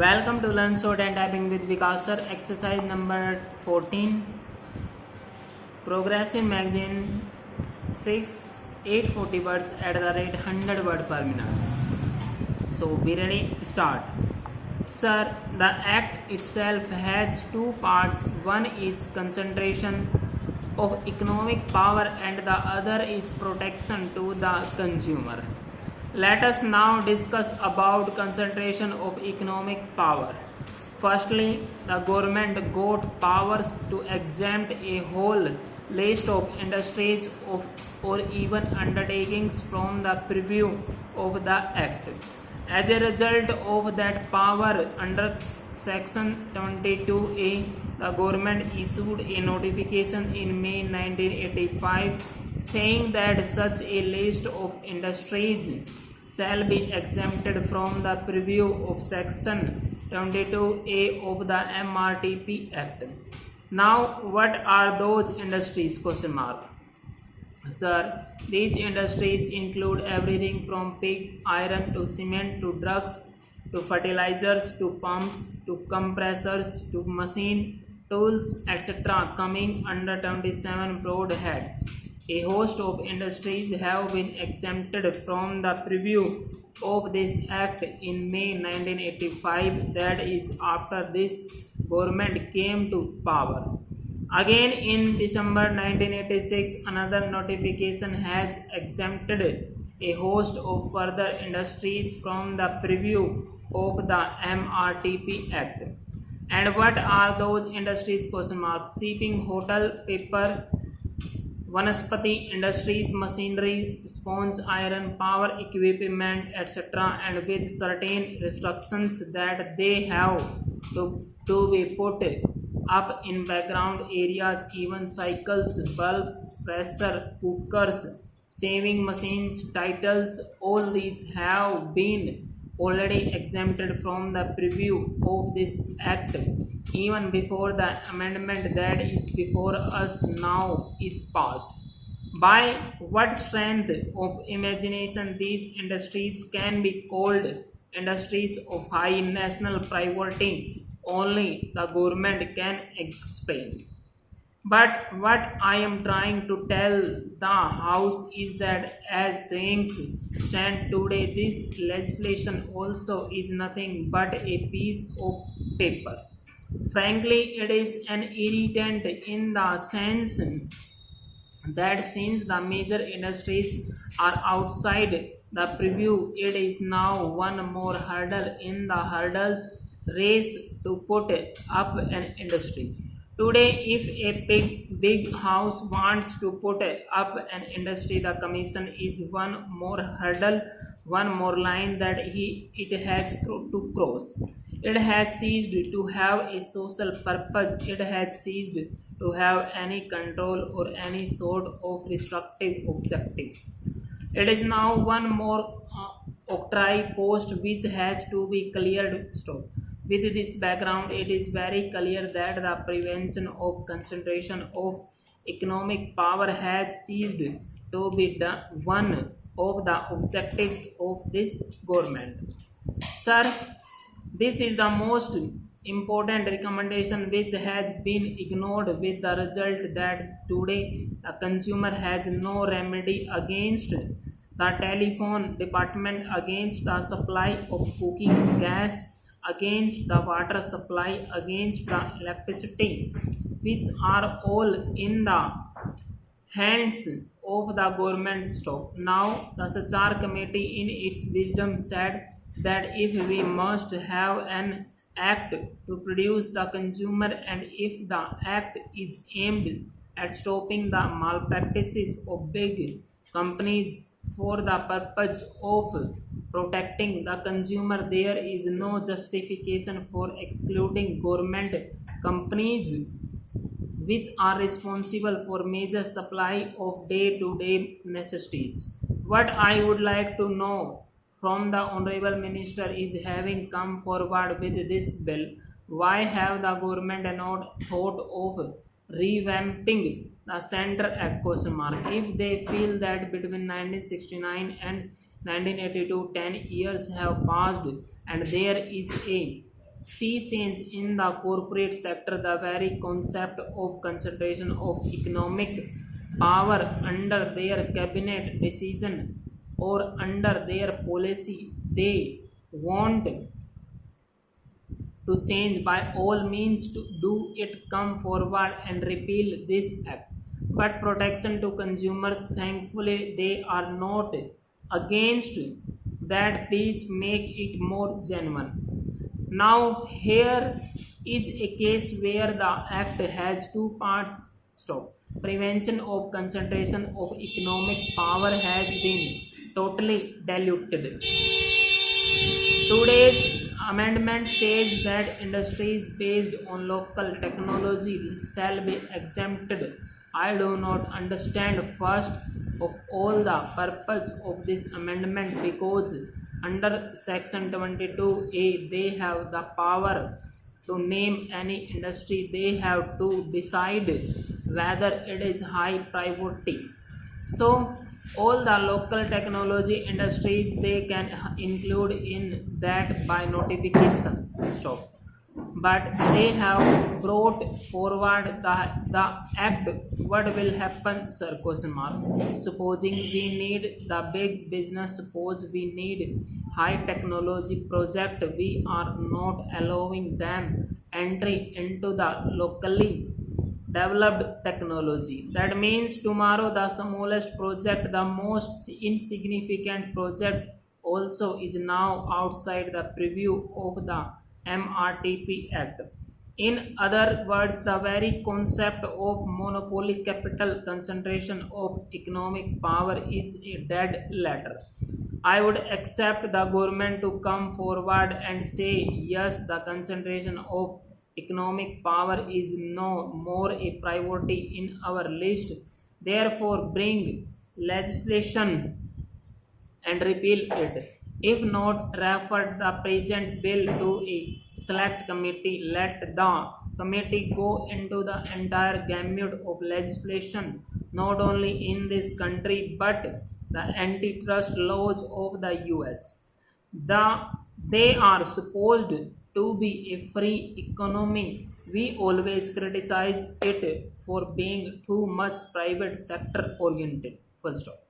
Welcome to Learn Short and Typing with Vikas sir. Exercise number 14. Progress in magazine 840 words at the rate 100 word per minute. So be ready, start. Sir, the act itself has two parts. One is concentration of economic power and the other is protection to the consumer. Let us now discuss about concentration of economic power. Firstly, the government got powers to exempt a whole list of industries or even undertakings from the purview of the Act. As a result of that power, under Section 22A, the government issued a notification in May 1985 saying that such a list of industries shall be exempted from the purview of Section 22A of the MRTP Act. Now, what are those industries? Sir, these industries include everything from pig iron to cement to drugs to fertilizers to pumps to compressors to machine tools, etc., coming under 27 broad heads. A host of industries have been exempted from the purview of this Act in May 1985, that is, after this government came to power. Again, in December 1986, another notification has exempted a host of further industries from the purview of the MRTP Act. And what are those industries? Shipping, hotel, paper, Vanaspati industries, machinery, sponge, iron, power equipment, etc., and with certain restrictions that they have to be put up in background areas, even cycles, bulbs, pressure cookers, sewing machines, titles, all these have been already exempted from the purview of this Act even before the amendment that is before us now is passed. By what strength of imagination these industries can be called industries of high national priority, only the government can explain. But what I am trying to tell the House is that as things stand today, this legislation also is nothing but a piece of paper. Frankly, it is an irritant in the sense that since the major industries are outside the preview, it is now one more hurdle in the hurdles race to put up an industry. Today, if a big house wants to put up an industry, the commission is one more hurdle, one more line that it has to cross. It has ceased to have a social purpose. It has ceased to have any control or any sort of restrictive objectives. It is now one more octroi post which has to be cleared. Stop. With this background, it is very clear that the prevention of concentration of economic power has ceased to be one of the objectives of this government. Sir, this is the most important recommendation which has been ignored, with the result that today the consumer has no remedy against the telephone department, against the supply of cooking gas, against the water supply, against the electricity, which are all in the hands of the government. Stop. Now, the SHR committee in its wisdom said that if we must have an act to produce the consumer and if the act is aimed at stopping the malpractices of big companies for the purpose of protecting the consumer, there is no justification for excluding government companies which are responsible for major supply of day-to-day necessities. What I would like to know from the Honorable Minister is, having come forward with this bill, why have the government not thought of revamping the Center Act? If they feel that between 1969 and 1982 10 years have passed and there is a sea change in the corporate sector, the very concept of concentration of economic power under their cabinet decision or under their policy. They want to change by all means to do it, come forward and repeal this act. But protection to consumers, thankfully they are not against that. Please make it more genuine. Now here is a case where the act has two parts. Stop. Prevention of concentration of economic power has been totally diluted. Today's amendment says that industries based on local technology shall be exempted. I do not understand first of all the purpose of this amendment, because under section 22A they have the power to name any industry. They have to decide whether it is high priority. So all the local technology industries they can include in that by notification. Stop. But they have brought forward the act. What will happen, sir? Question mark. Supposing we need the big business, suppose we need high technology project, we are not allowing them entry into the locally developed technology. That means tomorrow the smallest project, the most insignificant project also is now outside the preview of the MRTP Act. In other words, the very concept of monopoly capital concentration of economic power is a dead letter. I would accept the government to come forward and say yes, the concentration of economic power is no more a priority in our list. Therefore, bring legislation and repeal it. If not, refer the present bill to a select committee. Let the committee go into the entire gamut of legislation, not only in this country but the antitrust laws of the US. They are supposed to be a free economy. We always criticize it for being too much private sector oriented. Full stop.